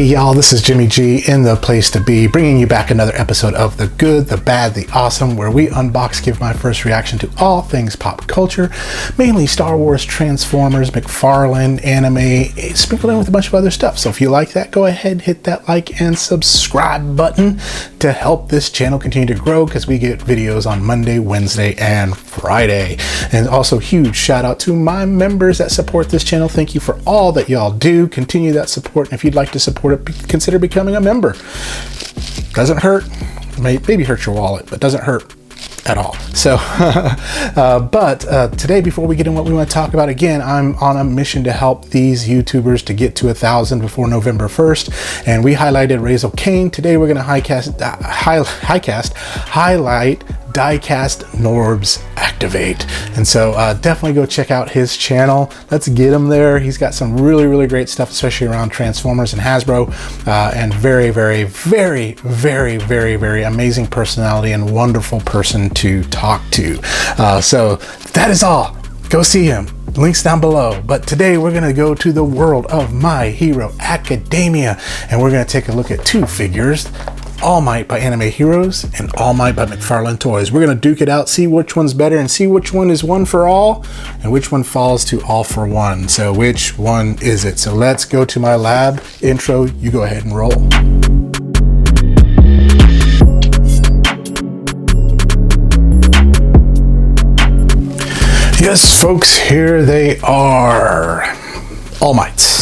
Hey y'all, this is Jimmy G in the place to be, bringing you back another episode of The Good, The Bad, The Awesome, where we unbox, give my first reaction to all things pop culture, mainly Star Wars, Transformers, McFarlane, anime, sprinkled in with a bunch of other stuff. So if you like that, go ahead, hit that like and subscribe button to help this channel continue to grow, because we get videos on Monday, Wednesday, and Friday. And also huge shout out to my members that support this channel. Thank you for all that y'all do. Continue that support, and if you'd like to support it, consider becoming a member. Doesn't hurt, maybe hurt your wallet, but doesn't hurt at all. So today, before we get in what we want to talk about, again, I'm on a mission to help these YouTubers to get to 1,000 before November 1st, and we highlighted Razel Kane. Today we're going to highlight Diecast Norbs Activate. And so definitely go check out his channel. Let's get him there. He's got some really great stuff, especially around Transformers and Hasbro, and very amazing personality and wonderful person to talk to. So that is all. Go see him. Links down below. But today we're going to go to the world of My Hero Academia, and we're going to take a look at two figures, All Might by Anime Heroes and All Might by McFarlane Toys. We're going to duke it out, see which one's better, and see which one is one for all and which one falls to all for one. So which one is it? So let's go to my lab intro. You go ahead and roll. Yes, folks, here they are. All Mights.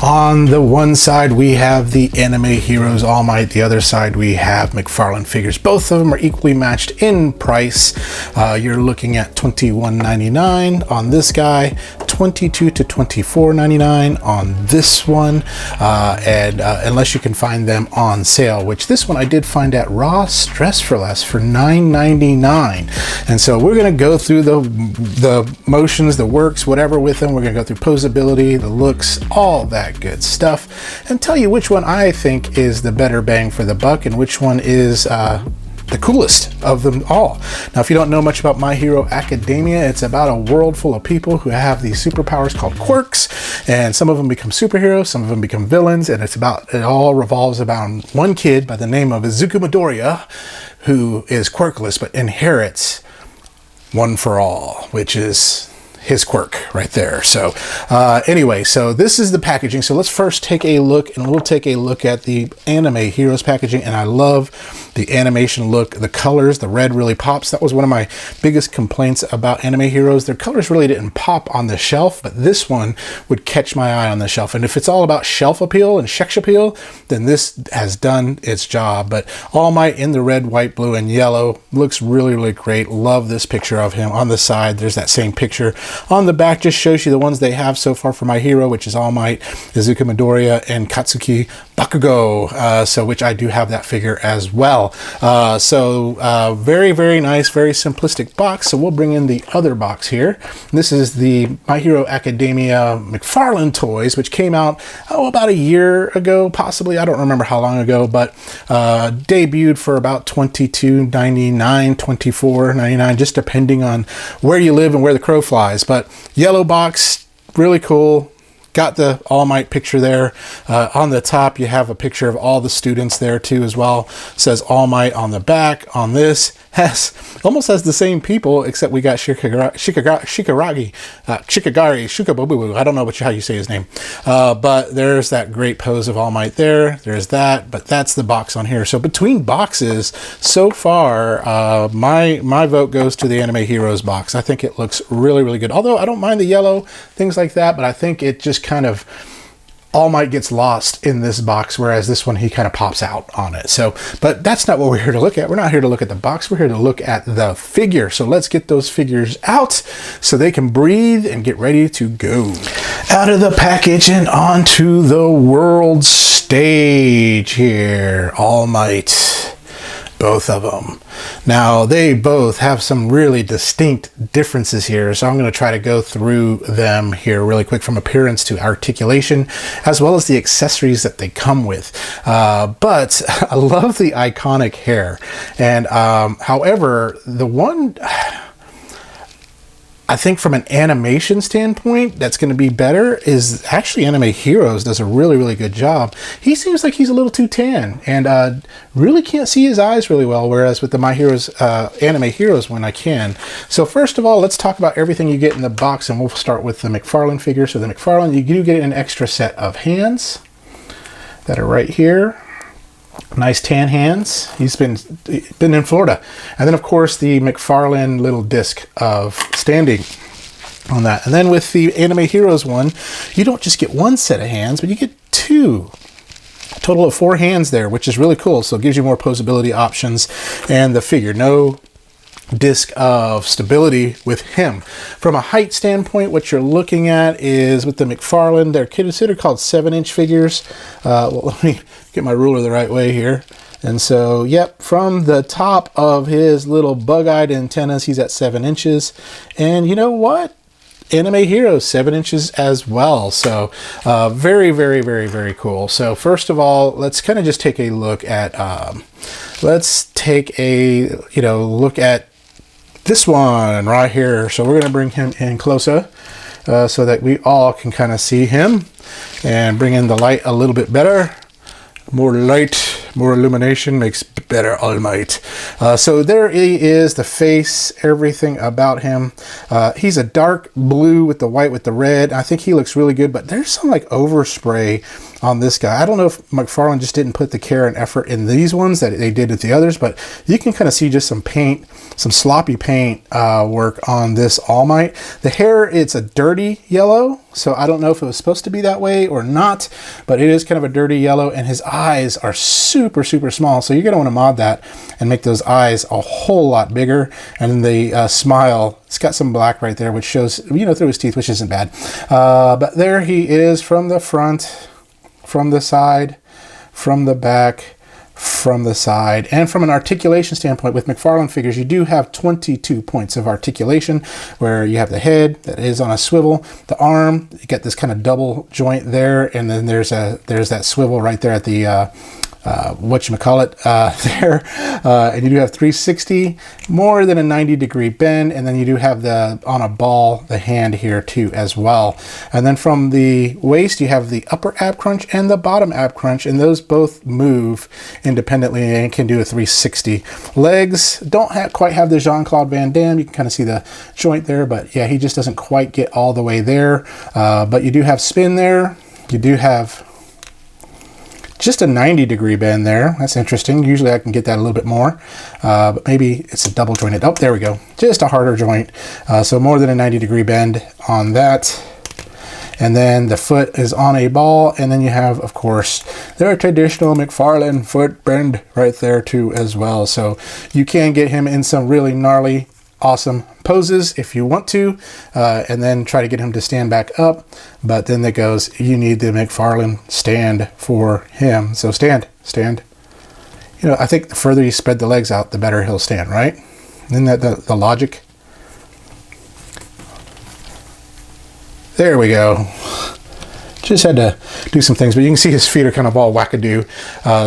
On the one side, we have the Anime Heroes All Might. The other side, we have McFarlane figures. Both of them are equally matched in price. You're looking at $21.99 on this guy, $22 to $24.99 on this one, and unless you can find them on sale, which this one I did find at Ross Dress for Less for $9.99. And so we're going to go through the motions, the works, whatever with them. We're going to go through posability, the looks, all that good stuff, and tell you which one I think is the better bang for the buck and which one is the coolest of them all. Now, if you don't know much about My Hero Academia, it's about a world full of people who have these superpowers called quirks, and some of them become superheroes, some of them become villains, and it all revolves about one kid by the name of Midoriya, who is quirkless but inherits One for All, which is his quirk right there. So anyway, so this is the packaging. So let's first take a look, and we'll take a look at the Anime Heroes packaging. And I love the animation look. The colors, the red really pops. That was one of my biggest complaints about Anime Heroes. Their colors really didn't pop on the shelf, but this one would catch my eye on the shelf. And if it's all about shelf appeal and sex appeal, then this has done its job. But All Might in the red, white, blue, and yellow looks really great. Love this picture of him. On the side, there's that same picture. On the back just shows you the ones they have so far for My Hero, which is All Might, Izuku Midoriya, and Katsuki Bakugo, so which I do have that figure as well. Very nice, very simplistic box. So we'll bring in the other box here. This is the My Hero Academia McFarlane Toys, which came out about a year ago, possibly. I don't remember how long ago, but debuted for about $22.99, $24.99, just depending on where you live and where the crow flies. But yellow box, really cool. Got the All Might picture there. On the top, you have a picture of all the students there too as well. Says All Might on the back. On this, almost has the same people, except we got Shikagari, I don't know how you say his name. But there's that great pose of All Might there. There's that, but that's the box on here. So between boxes, so far, my vote goes to the Anime Heroes box. I think it looks really good. Although I don't mind the yellow, things like that, but I think it just kind of, All Might gets lost in this box, whereas this one, he kind of pops out on it. So, but that's not what we're here to look at. We're not here to look at the box. We're here to look at the figure. So let's get those figures out so they can breathe and get ready to go. Out of the package and onto the world stage here. All Might. Both of them. Now, they both have some really distinct differences here, so I'm going to try to go through them here really quick, from appearance to articulation, as well as the accessories that they come with. But I love the iconic hair. And however, the one I think from an animation standpoint, that's going to be better is actually Anime Heroes does a really, really good job. He seems like he's a little too tan and really can't see his eyes really well, whereas with the My Heroes Anime Heroes one, I can. So first of all, let's talk about everything you get in the box, and we'll start with the McFarlane figure. So the McFarlane, you do get an extra set of hands that are right here. Nice tan hands. He's been in Florida. And then of course the McFarlane little disc of standing on that. And then with the Anime Heroes one, you don't just get one set of hands, but you get two. A total of 4 hands there, which is really cool. So it gives you more posability options. And the figure, no disc of stability with him. From a height standpoint, what you're looking at is with the McFarlane, they're considered called 7-inch figures. Well, let me get my ruler the right way here. And so, yep, from the top of his little bug-eyed antennas, he's at 7 inches. And you know what? Anime Heroes, 7 inches as well. So very, very, very, very cool. So first of all, let's kind of just take a look at, look at this one right here. So we're going to bring him in closer so that we all can kind of see him and bring in the light a little bit better. More light, more illumination makes better All Might. So there he is, the face, everything about him. He's a dark blue with the white with the red. I think he looks really good, but there's some like overspray on this guy. I don't know if McFarlane just didn't put the care and effort in these ones that they did with the others, but you can kind of see just some paint, some sloppy paint work on this All Might. The hair, it's a dirty yellow, so I don't know if it was supposed to be that way or not, but it is kind of a dirty yellow, and his eyes are super, super small, so you're going to want to mod that and make those eyes a whole lot bigger. And then the smile, it's got some black right there, which shows, you know, through his teeth, which isn't bad. But there he is from the front, from the side, from the back, from the side. And from an articulation standpoint, with McFarlane figures, you do have 22 points of articulation, where you have the head that is on a swivel, the arm, you get this kind of double joint there, and then there's that swivel right there at the there, and you do have 360, more than a 90-degree bend, and then you do have the on a ball the hand here too as well. And then from the waist you have the upper ab crunch and the bottom ab crunch, and those both move independently and can do a 360. Legs don't quite have the Jean-Claude Van Damme. You can kind of see the joint there, but yeah, he just doesn't quite get all the way there. But you do have spin there. You do have just a 90-degree bend there. That's interesting. Usually I can get that a little bit more, but maybe it's a double jointed. Oh, there we go. Just a harder joint. So more than a 90-degree bend on that. And then the foot is on a ball. And then you have, of course, their traditional McFarlane foot bend right there too as well. So you can get him in some really gnarly, awesome poses if you want to, and then try to get him to stand back up. But then it goes, you need the McFarlane stand for him. So stand. You know, I think the further you spread the legs out, the better he'll stand, right? Isn't that the logic? There we go. Just had to do some things, but you can see his feet are kind of all wackadoo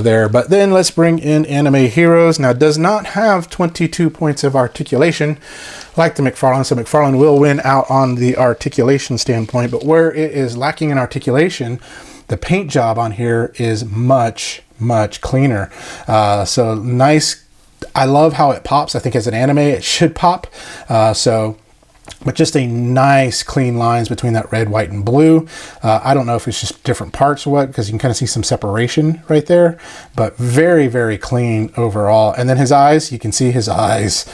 there. But then let's bring in Anime Heroes. Now, it does not have 22 points of articulation like the McFarlane, so McFarlane will win out on the articulation standpoint. But where it is lacking in articulation, the paint job on here is much, much cleaner. So nice. I love how it pops. I think as an anime, it should pop. But just a nice clean lines between that red, white, and blue. I don't know if it's just different parts or what, because you can kind of see some separation right there, but very, very clean overall. And then his eyes, you can see his eyes.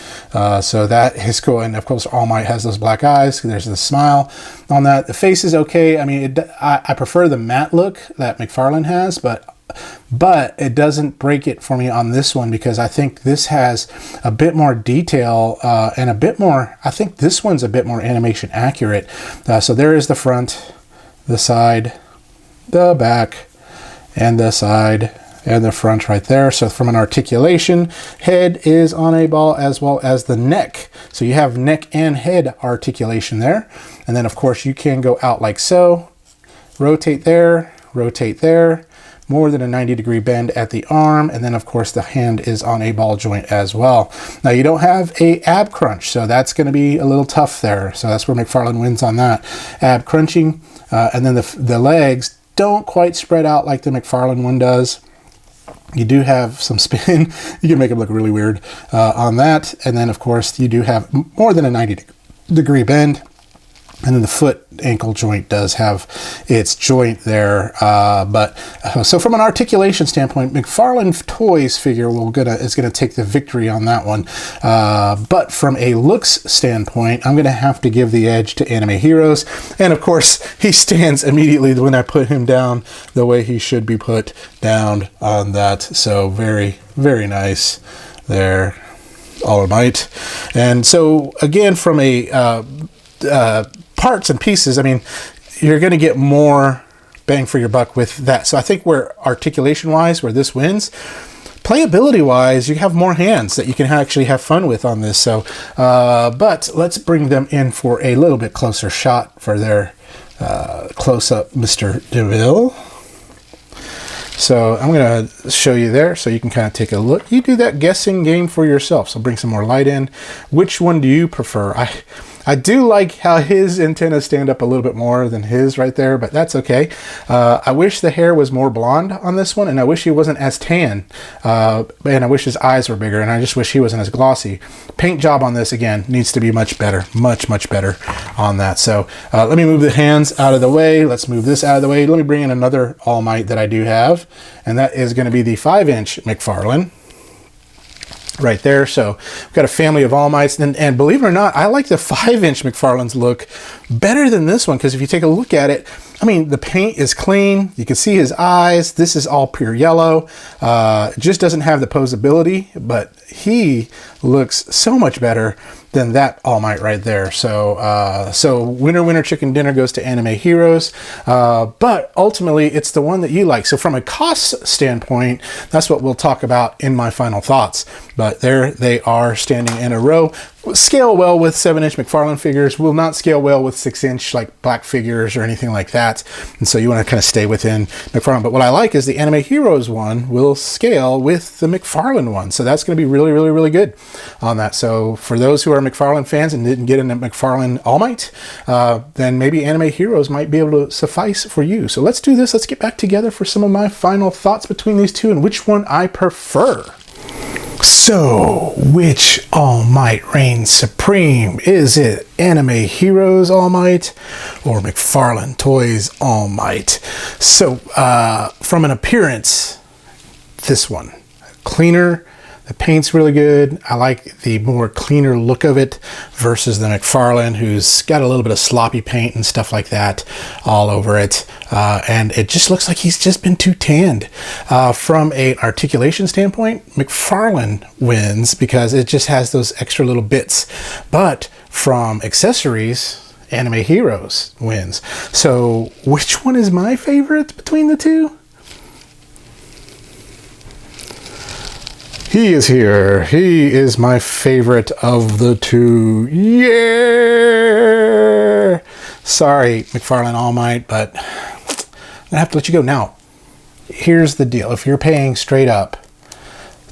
So that is cool. And of course, All Might has those black eyes. There's the smile on that. The face is okay. I mean, I prefer the matte look that McFarlane has, but it doesn't break it for me on this one, because I think this has a bit more detail and a bit more, I think this one's a bit more animation accurate. So there is the front, the side, the back, and the side and the front right there. So from an articulation, head is on a ball as well as the neck. So you have neck and head articulation there. And then of course you can go out like so, rotate there, more than a 90-degree bend at the arm, and then of course the hand is on a ball joint as well. Now you don't have a ab crunch, so that's going to be a little tough there. So that's where McFarlane wins on that. Ab crunching, and then the legs don't quite spread out like the McFarlane one does. You do have some spin. You can make them look really weird on that. And then of course you do have more than a 90-degree bend. And then the foot ankle joint does have its joint there. So from an articulation standpoint, McFarlane Toys figure is gonna take the victory on that one. But from a looks standpoint, I'm gonna have to give the edge to Anime Heroes. And of course, he stands immediately when I put him down the way he should be put down on that. So very, very nice there, All Might. And so again, from a parts and pieces, I mean, you're going to get more bang for your buck with that. So I think where articulation wise, where this wins, playability wise, you have more hands that you can actually have fun with on this. So, but let's bring them in for a little bit closer shot for their close up Mr. DeVille. So I'm going to show you there so you can kind of take a look. You do that guessing game for yourself. So bring some more light in. Which one do you prefer? I do like how his antennas stand up a little bit more than his right there, but that's okay. I wish the hair was more blonde on this one, and I wish he wasn't as tan. And I wish his eyes were bigger, and I just wish he wasn't as glossy. Paint job on this, again, needs to be much better. Much, much better on that. So let me move the hands out of the way. Let's move this out of the way. Let me bring in another All Might that I do have, and that is going to be the 5-inch McFarlane. Right there. So we've got a family of All Mights, and believe it or not, I like the 5-inch McFarlane's look better than this one, because if you take a look at it, I mean, the paint is clean. You can see his eyes. This is all pure yellow. It just doesn't have the posability, but he looks so much better than that All Might right there. So winner chicken dinner goes to Anime Heroes, but ultimately it's the one that you like. So from a cost standpoint, that's what we'll talk about in my final thoughts. But there they are standing in a row. Scale well with 7-inch McFarlane figures, will not scale well with 6-inch like black figures or anything like that. And so you want to kind of stay within McFarlane. But what I like is the Anime Heroes one will scale with the McFarlane one. So that's going to be really, really, really good on that. So for those who are McFarlane fans and didn't get into McFarlane All Might, then maybe Anime Heroes might be able to suffice for you. So let's do this. Let's get back together for some of my final thoughts between these two and which one I prefer. So, which All Might reigns supreme? Is it Anime Heroes All Might or McFarlane Toys All Might? So, from an appearance, this one. Cleaner, the paint's really good. I like the more cleaner look of it versus the McFarlane, who's got a little bit of sloppy paint and stuff like that all over it. And it just looks like he's just been too tanned. From an articulation standpoint, McFarlane wins because it just has those extra little bits. But from accessories, Anime Heroes wins. So which one is my favorite between the two? He is here. He is my favorite of the two. Yeah! Sorry, McFarlane All Might, but I'm gonna have to let you go. Now, here's the deal. If you're paying straight up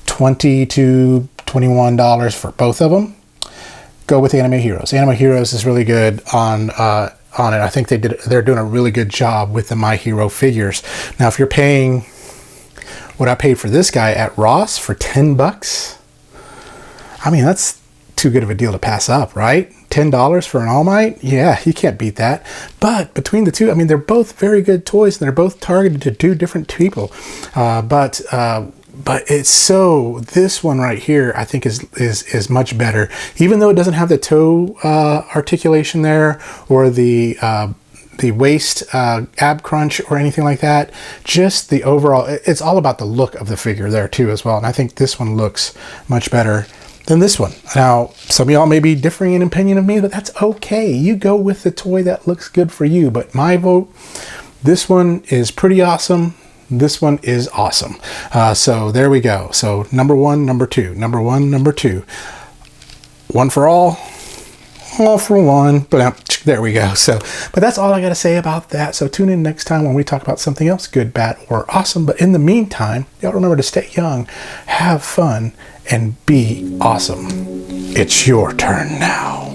$20 to $21 for both of them, go with Anime Heroes. Anime Heroes is really good on it. I think they're doing a really good job with the My Hero figures. Now, if you're paying what I paid for this guy at Ross for $10, I mean, that's too good of a deal to pass up, right? $10 for an All Might? Yeah, you can't beat that. But between the two, I mean, they're both very good toys, and they're both targeted to two different people. But it's so, this one right here, I think is much better. Even though it doesn't have the toe articulation there, or the waist ab crunch or anything like that, just the overall, it's all about the look of the figure there too as well. And I think this one looks much better than this one. Now, some of y'all may be differing in opinion of me, but that's okay. You go with the toy that looks good for you. But my vote, this one is pretty awesome. This one is awesome. So there we go. So number one, number two, number one, number two. One for all, all for one. But there we go. So, but that's all I got to say about that. So tune in next time when we talk about something else, good, bad, or awesome. But in the meantime, y'all remember to stay young, have fun, and be awesome. It's your turn now.